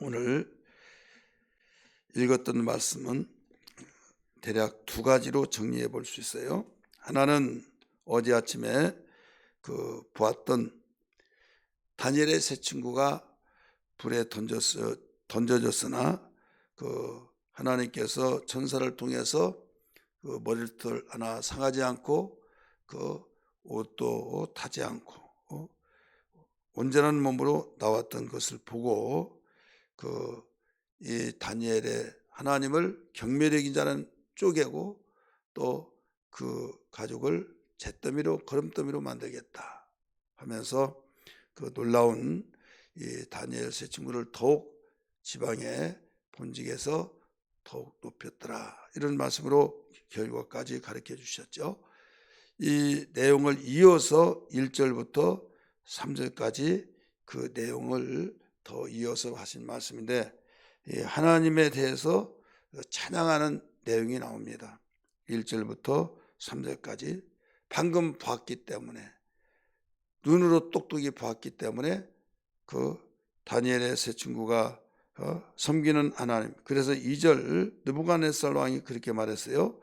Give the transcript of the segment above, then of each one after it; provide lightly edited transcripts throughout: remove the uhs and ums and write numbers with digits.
오늘 읽었던 말씀은 대략 두 가지로 정리해 볼 수 있어요. 하나는 어제 아침에 보았던 다니엘의 세 친구가 불에 던져졌으나 하나님께서 천사를 통해서 머리털 하나 상하지 않고 옷도 타지 않고 온전한 몸으로 나왔던 것을 보고 이 다니엘의 하나님을 경멸의 기자는 쪼개고 또 그 가족을 잿더미로 거름더미로 만들겠다 하면서 놀라운 이 다니엘 세 친구를 더욱 지방의 본직에서 더욱 높였더라, 이런 말씀으로 결과까지 가르쳐 주셨죠. 이 내용을 이어서 1절부터 3절까지 그 내용을 더 이어서 하신 말씀인데, 하나님에 대해서 찬양하는 내용이 나옵니다. 1절부터 3절까지 방금 봤기 때문에, 눈으로 똑똑히 봤기 때문에 다니엘의 세 친구가 섬기는 하나님. 그래서 2절 느부갓네살 왕이 그렇게 말했어요.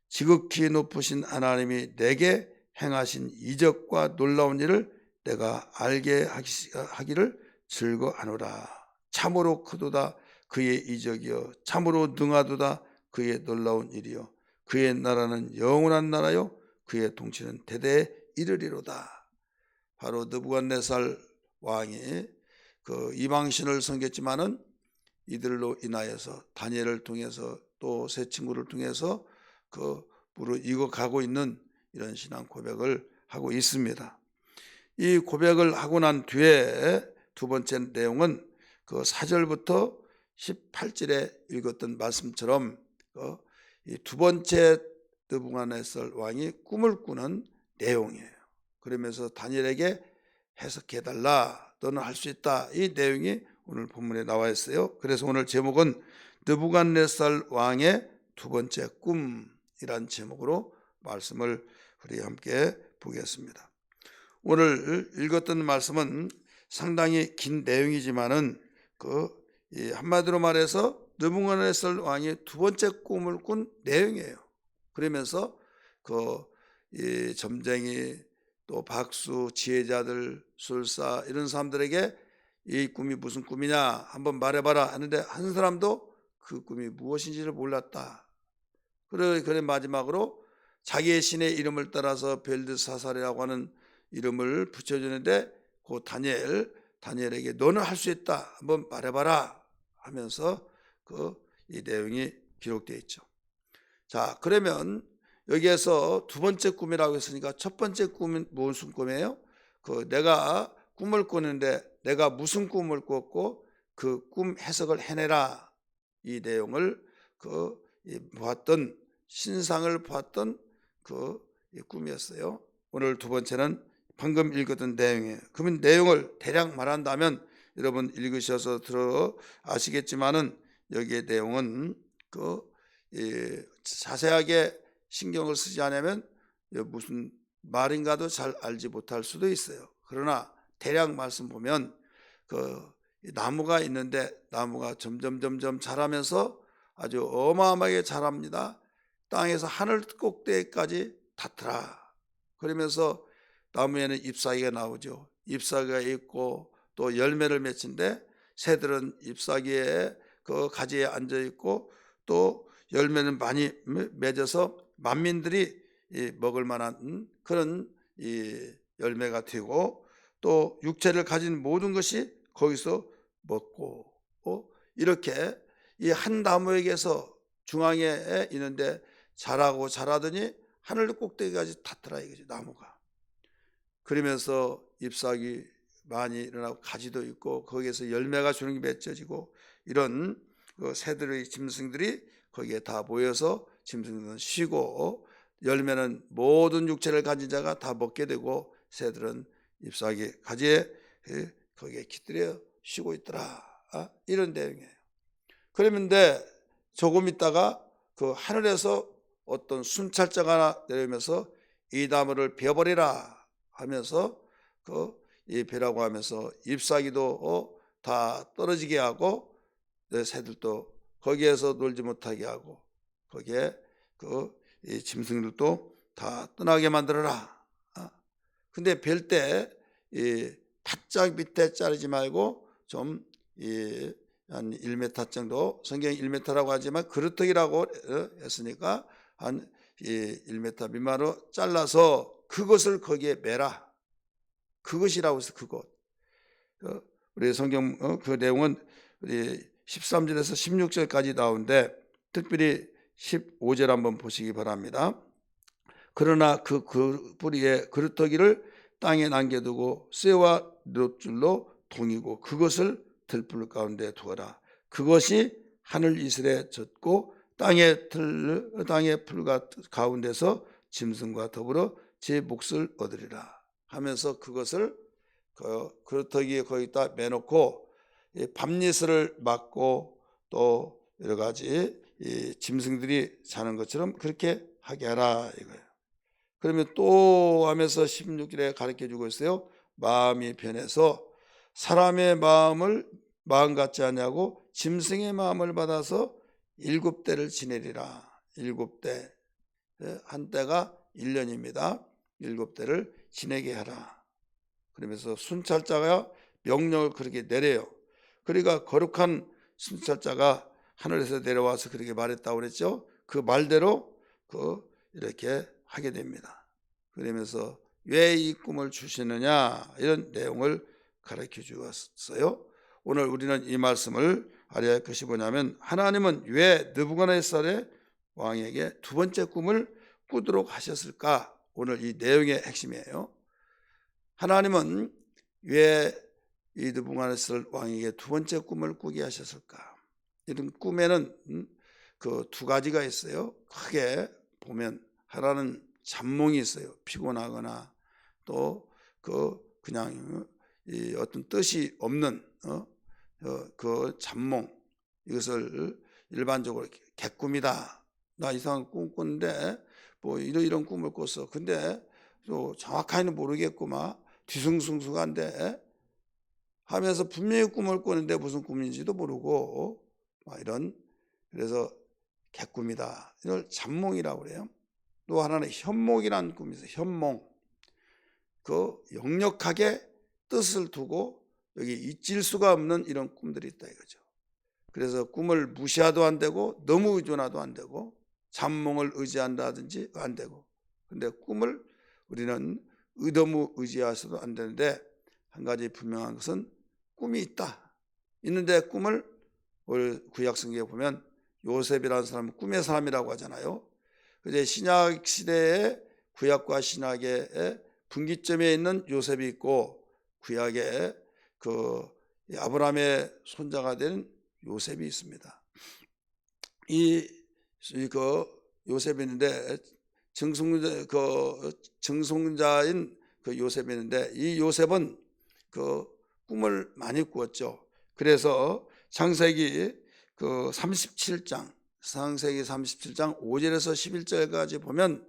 지극히 높으신 하나님이 내게 행하신 이적과 놀라운 일을 내가 알게 하기를 즐거하노라. 참으로 크도다 그의 이적이요, 참으로 능하도다 그의 놀라운 일이요, 그의 나라는 영원한 나라요, 그의 통치는 대대에 이르리로다. 바로 느부갓네살 왕이 이방신을 섬겼지만은 이들로 인하여서 다니엘을 통해서 또 세 친구를 통해서 무르익어가고 있는 이런 신앙 고백을 하고 있습니다. 이 고백을 하고 난 뒤에 두 번째 내용은 4절부터 18절에 읽었던 말씀처럼 이 두 번째 느부갓네살 왕이 꿈을 꾸는 내용이에요. 그러면서 다니엘에게 해석해달라, 너는 할 수 있다, 이 내용이 오늘 본문에 나와 있어요. 그래서 오늘 제목은 느부갓네살 왕의 두 번째 꿈이란 제목으로 말씀을 우리 함께 보겠습니다. 오늘 읽었던 말씀은 상당히 긴 내용이지만은 한마디로 말해서 느부갓네살 왕이 두 번째 꿈을 꾼 내용이에요. 그러면서 이 점쟁이 또 박수, 지혜자들, 술사 이런 사람들에게 이 꿈이 무슨 꿈이냐 한번 말해봐라 하는데 한 사람도 그 꿈이 무엇인지를 몰랐다. 그래 마지막으로 자기의 신의 이름을 따라서 벨드사살이라고 하는 이름을 붙여주는데 다니엘에게 너는 할 수 있다, 한번 말해봐라 하면서 이 내용이 기록되어 있죠. 자, 그러면 여기에서 두 번째 꿈이라고 했으니까 첫 번째 꿈은 무슨 꿈이에요? 내가 꿈을 꾸는데 내가 무슨 꿈을 꿨고 그 꿈 해석을 해내라, 이 내용을 보았던 신상을 보았던 이 꿈이었어요. 오늘 두 번째는 방금 읽었던 내용이에요. 그러면 내용을 대략 말한다면 여러분 읽으셔서 들어 아시겠지만은 여기에 내용은 자세하게 신경을 쓰지 않으면 무슨 말인가도 잘 알지 못할 수도 있어요. 그러나 대략 말씀 보면 나무가 있는데 나무가 점점 자라면서 아주 어마어마하게 자랍니다. 땅에서 하늘 꼭대기까지 닿더라. 그러면서 나무에는 잎사귀가 나오죠. 잎사귀가 있고 또 열매를 맺힌데 새들은 잎사귀에 가지에 앉아 있고 또 열매는 많이 맺어서 만민들이 먹을 만한 그런 이 열매가 되고 또 육체를 가진 모든 것이 거기서 먹고 이렇게 이 한 나무에게서 중앙에 있는데 자라더니 하늘 꼭대기까지 닿더라 이거지, 나무가. 그러면서 잎사귀 많이 일어나고 가지도 있고 거기에서 열매가 주는 게 맺혀지고 이런 새들의 짐승들이 거기에 다 모여서 짐승들은 쉬고 열매는 모든 육체를 가진 자가 다 먹게 되고 새들은 잎사귀 가지에 거기에 깃들여 쉬고 있더라, 이런 내용이에요. 그런데 조금 있다가 하늘에서 어떤 순찰자가 하나 내려오면서 이 나무를 베어버리라 하면서 이 베라고 하면서 잎사귀도 다 떨어지게 하고 내 새들도 거기에서 놀지 못하게 하고 거기에 이 짐승들도 다 떠나게 만들어라. 근데 벨 때 이 바짝 밑에 자르지 말고 좀 한 1m 정도, 성경 1m라고 하지만 그루터기라고 했으니까 한 1m 미만으로 잘라서 그것을 거기에 매라. 그것이라고 해서 그것. 우리 성경 그 내용은 우리 13절에서 16절까지 나오는데 특별히 15절 한번 보시기 바랍니다. 그러나 그 뿌리에 그루터기를 땅에 남겨두고 쇠와 놋줄로 동이고 그것을 들풀 가운데 두어라. 그것이 하늘 이슬에 젖고 땅의 풀 가운데서 짐승과 더불어 제 몫을 얻으리라 하면서 그것을 그루터기에 거기다 매놓고 밤이슬을 막고 또 여러 가지 짐승들이 사는 것처럼 그렇게 하게 하라 이거예요. 그러면 또 하면서 16절에 가르쳐주고 있어요. 마음이 변해서 사람의 마음 같지 않냐고 짐승의 마음을 받아서 7대를 지내리라. 7대, 한 때가 1년입니다. 7대를 지내게 하라. 그러면서 순찰자가 명령을 그렇게 내려요. 그러니까 거룩한 순찰자가 하늘에서 내려와서 그렇게 말했다고 그랬죠. 그 말대로 이렇게 하게 됩니다. 그러면서 왜 이 꿈을 주시느냐 이런 내용을 가르쳐 주었어요. 오늘 우리는 이 말씀을 알아야 할 것이 뭐냐면 하나님은 왜 느부갓네살 왕에게 두 번째 꿈을 꾸도록 하셨을까? 오늘 이 내용의 핵심이에요. 하나님은 왜 이 느부갓네살 왕에게 두 번째 꿈을 꾸게 하셨을까? 이런 꿈에는 그 두 가지가 있어요. 크게 보면 하나는 잠몽이 있어요. 피곤하거나 또 그냥 어떤 뜻이 없는 그 잠몽, 이것을 일반적으로 개꿈이다. 나 이상한 꿈 꿨는데 뭐 이런 꿈을 꿨어. 근데 또 정확하게는 모르겠구만. 뒤숭숭숭한데 하면서 분명히 꿈을 꿨는데 무슨 꿈인지도 모르고 이런, 그래서 개꿈이다. 이걸 잠몽이라고 그래요. 또 하나는 현몽이라는 꿈이 있어요. 현몽. 역력하게 뜻을 두고 여기 잊질 수가 없는 이런 꿈들이 있다 이거죠. 그래서 꿈을 무시해도 안 되고 너무 의존해도 안 되고 잠몽을 의지한다든지 안 되고, 근데 꿈을 우리는 너무 의지해서도 안 되는데 한 가지 분명한 것은 꿈이 있는데 꿈을 구약 성경에 보면 요셉이라는 사람은 꿈의 사람이라고 하잖아요. 근데 신약 시대에 구약과 신약의 분기점에 있는 요셉이 있고 구약에 아브라함의 손자가 된 요셉이 있습니다. 요셉이 있는데 증손자인 요셉이 있는데 이 요셉은 꿈을 많이 꾸었죠. 그래서 창세기 37장 5절에서 11절까지 보면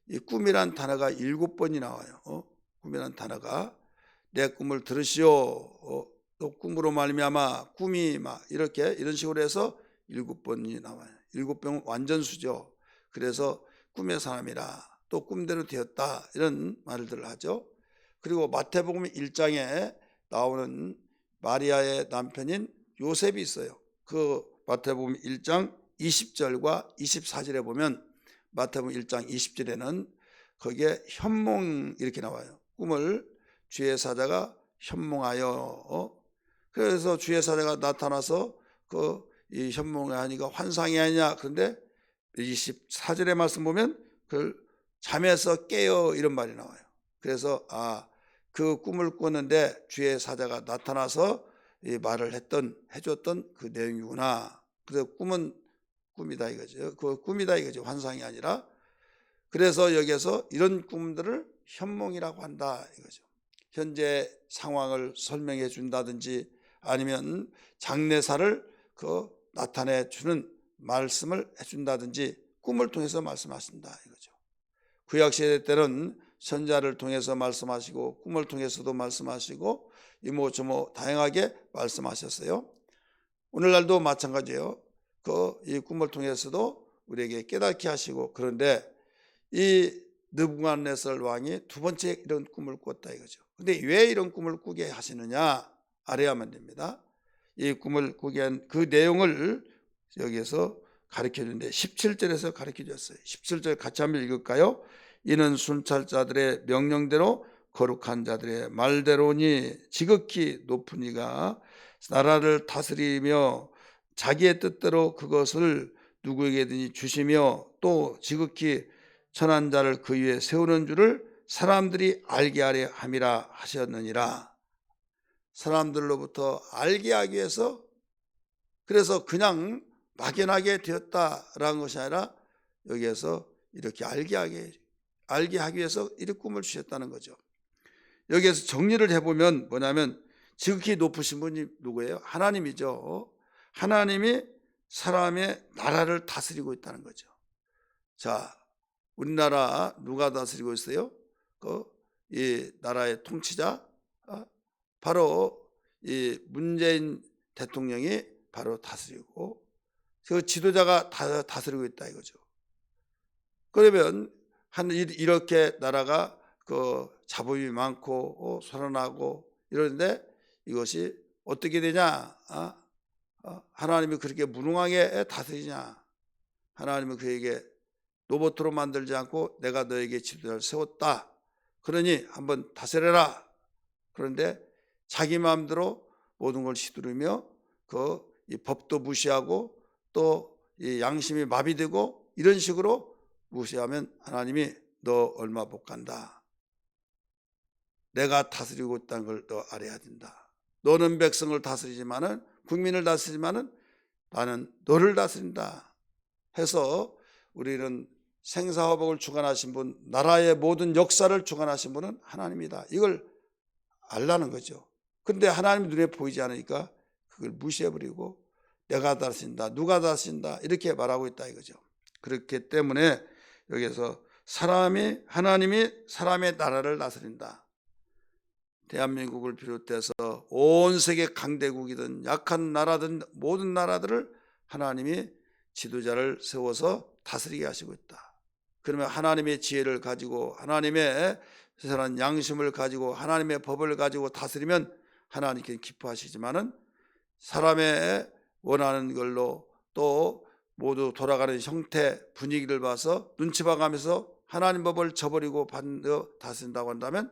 이 꿈이란 단어가 7번이 나와요. 꿈이란 단어가 내 꿈을 들으시오. 또 꿈으로 말미암아 꿈이 이런 식으로 해서 7번이 나와요. 7번은 완전수죠. 그래서 꿈의 사람이라 또 꿈대로 되었다 이런 말들을 하죠. 그리고 마태복음 1장에 나오는 마리아의 남편인 요셉이 있어요. 마태복음 1장 20절과 24절에 보면 마태복음 1장 20절에는 거기에 현몽 이렇게 나와요. 꿈을 주의 사자가 현몽하여, 그래서 주의 사자가 나타나서 이 현몽이 아니가 환상이 아니냐. 그런데 24절의 말씀 보면 잠에서 깨어 이런 말이 나와요. 그래서 그 꿈을 꿨는데 주의 사자가 나타나서 이 말을 해줬던 그 내용이구나. 그래서 꿈은 꿈이다 이거죠. 꿈이다 이거죠. 환상이 아니라. 그래서 여기에서 이런 꿈들을 현몽이라고 한다 이거죠. 현재 상황을 설명해 준다든지 아니면 장래사를 나타내 주는 말씀을 해준다든지 꿈을 통해서 말씀하신다 이거죠. 구약시대 때는 선자를 통해서 말씀하시고 꿈을 통해서도 말씀하시고 이모저모 다양하게 말씀하셨어요. 오늘날도 마찬가지예요. 이 꿈을 통해서도 우리에게 깨닫게 하시고, 그런데 이 느부갓네살 왕이 두 번째 이런 꿈을 꿨다 이거죠. 근데 왜 이런 꿈을 꾸게 하시느냐 알아야만 됩니다. 이 꿈을 꾸게 한 그 내용을 여기에서 가르쳐 주는데 17절에서 가르쳐 줬어요. 17절 같이 한번 읽을까요? 이는 순찰자들의 명령대로 거룩한 자들의 말대로니 지극히 높은 이가 나라를 다스리며 자기의 뜻대로 그것을 누구에게든지 주시며 또 지극히 천한 자를 그 위에 세우는 줄을 사람들이 알게 하려 함이라 하셨느니라. 사람들로부터 알게 하기 위해서, 그래서 그냥 막연하게 되었다라는 것이 아니라 여기에서 이렇게 알게 하기 위해서 이런 꿈을 주셨다는 거죠. 여기에서 정리를 해보면 뭐냐면 지극히 높으신 분이 누구예요? 하나님이죠. 하나님이 사람의 나라를 다스리고 있다는 거죠. 자, 우리나라 누가 다스리고 있어요? 이 나라의 통치자 바로 이 문재인 대통령이 바로 다스리고 그 지도자가 다스리고 있다 이거죠. 그러면 이렇게 나라가 자본이 많고 살아나고 이러는데 이것이 어떻게 되냐? 하나님이 그렇게 무능하게 다스리냐? 하나님은 그에게 로봇으로 만들지 않고 내가 너에게 지도자를 세웠다. 그러니 한번 다스려라. 그런데 자기 마음대로 모든 걸 휘두르며 이 법도 무시하고 또 이 양심이 마비되고 이런 식으로 무시하면 하나님이 너 얼마 못 간다. 내가 다스리고 있다는 걸 너 알아야 된다. 너는 백성을 다스리지만은 국민을 다스리지만은 나는 너를 다스린다. 해서 우리는 생사화복을 주관하신 분, 나라의 모든 역사를 주관하신 분은 하나님이다. 이걸 알라는 거죠. 그런데 하나님 눈에 보이지 않으니까 그걸 무시해버리고 내가 다스린다, 누가 다스린다 이렇게 말하고 있다 이거죠. 그렇기 때문에 여기서 하나님이 사람의 나라를 다스린다. 대한민국을 비롯해서 온 세계 강대국이든 약한 나라든 모든 나라들을 하나님이 지도자를 세워서 다스리게 하시고 있다. 그러면 하나님의 지혜를 가지고 하나님의 세상한 양심을 가지고 하나님의 법을 가지고 다스리면 하나님께 기뻐하시지만은 사람의 원하는 걸로 또 모두 돌아가는 형태 분위기를 봐서 눈치 봐가면서 하나님 법을 저버리고 다스린다고 한다면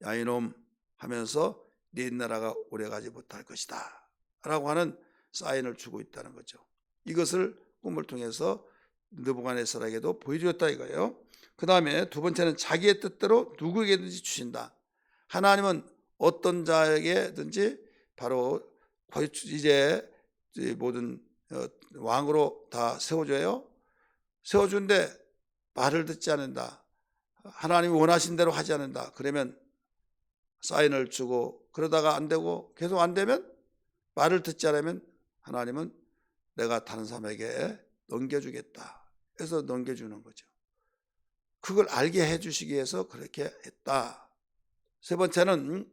야 이놈 하면서 네 나라가 오래가지 못할 것이다 라고 하는 사인을 주고 있다는 거죠. 이것을 꿈을 통해서 느부갓네살에게도 보여주었다 이거예요. 그 다음에 두 번째는 자기의 뜻대로 누구에게든지 주신다. 하나님은 어떤 자에게든지 바로 이제 모든 왕으로 다 세워줘요. 세워준데 말을 듣지 않는다. 하나님이 원하신 대로 하지 않는다. 그러면 사인을 주고 그러다가 안 되고 계속 안 되면 말을 듣지 않으면 하나님은 내가 다른 사람에게 넘겨주겠다. 그래서 넘겨주는 거죠. 그걸 알게 해주시기 위해서 그렇게 했다. 세 번째는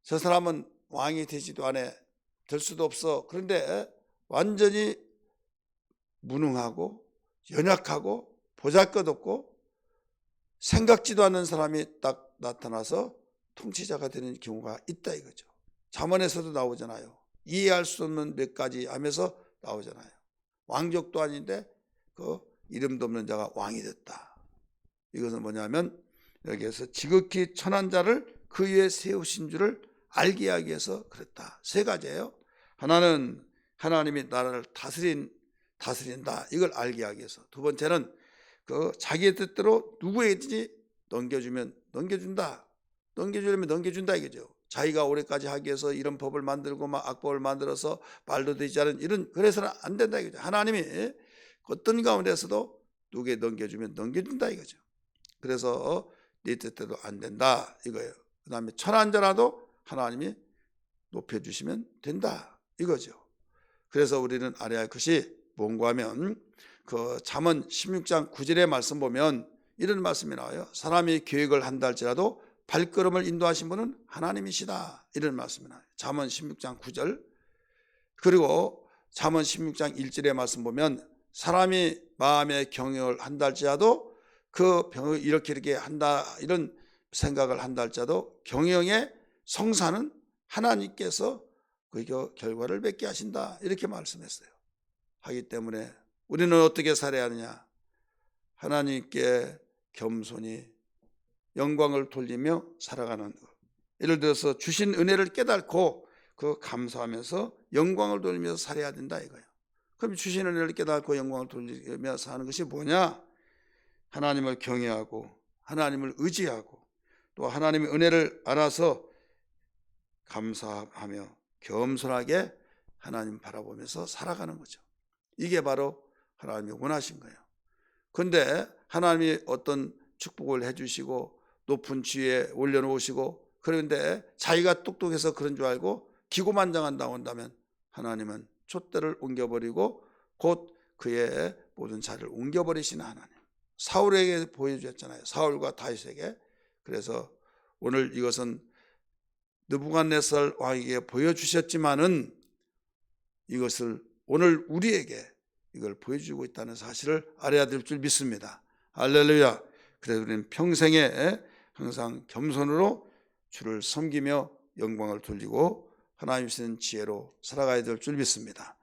저 사람은 왕이 되지도 않아. 될 수도 없어. 그런데 완전히 무능하고 연약하고 보잘것없고 생각지도 않는 사람이 딱 나타나서 통치자가 되는 경우가 있다 이거죠. 잠언에서도 나오잖아요. 이해할 수 없는 몇 가지 하면서 나오잖아요. 왕족도 아닌데 이름도 없는 자가 왕이 됐다. 이것은 뭐냐면 여기에서 지극히 천한 자를 그 위에 세우신 줄을 알게 하기 위해서 그랬다. 세 가지예요. 하나는 하나님이 나라를 다스린다. 이걸 알게 하기 위해서. 두 번째는 자기의 뜻대로 누구에게든지 넘겨주면 넘겨준다. 넘겨주려면 넘겨준다 이거죠. 자기가 오래까지 하기 위해서 이런 법을 만들고 막 악법을 만들어서 말도 되지 않은 이런 그래서는 안 된다 이거죠. 하나님이 어떤 가운데서도 누구에게 넘겨주면 넘겨준다 이거죠. 그래서 네 뜻대로 안 된다 이거예요. 그 다음에 천한 자라도 하나님이 높여주시면 된다 이거죠. 그래서 우리는 알아야 할 것이 뭔가 하면 잠언 16장 9절의 말씀 보면 이런 말씀이 나와요. 사람이 계획을 한다 할지라도 발걸음을 인도하신 분은 하나님이시다. 이런 말씀이 나와요. 잠언 16장 9절. 그리고 잠언 16장 1절의 말씀 보면 사람이 마음에 경영을 한다 할지라도 그 병을 이렇게 한다 이런 생각을 한다 할지라도 경영의 성사는 하나님께서 그 결과를 맺게 하신다. 이렇게 말씀했어요. 하기 때문에 우리는 어떻게 살아야 하느냐? 하나님께 겸손히 영광을 돌리며 살아가는 것. 예를 들어서 주신 은혜를 깨닫고 그 감사하면서 영광을 돌리면서 살아야 된다 이거예요. 그럼 주신 은혜를 깨닫고 영광을 돌리며 사는 것이 뭐냐? 하나님을 경외하고 하나님을 의지하고 또 하나님의 은혜를 알아서 감사하며 겸손하게 하나님 바라보면서 살아가는 거죠. 이게 바로 하나님이 원하신 거예요. 그런데 하나님이 어떤 축복을 해주시고 높은 지위에 올려놓으시고 그런데 자기가 똑똑해서 그런 줄 알고 기고만장한다고 한다면 하나님은 촛대를 옮겨버리고 곧 그의 모든 자리를 옮겨버리시는 하나님. 사울에게 보여주셨잖아요. 사울과 다윗에게. 그래서 오늘 이것은 느부갓네살 왕에게 보여주셨지만은 이것을 오늘 우리에게 이걸 보여주고 있다는 사실을 알아야 될 줄 믿습니다. 할렐루야. 그래서 우리는 평생에 항상 겸손으로 주를 섬기며 영광을 돌리고 하나님 주신 지혜로 살아가야 될 줄 믿습니다.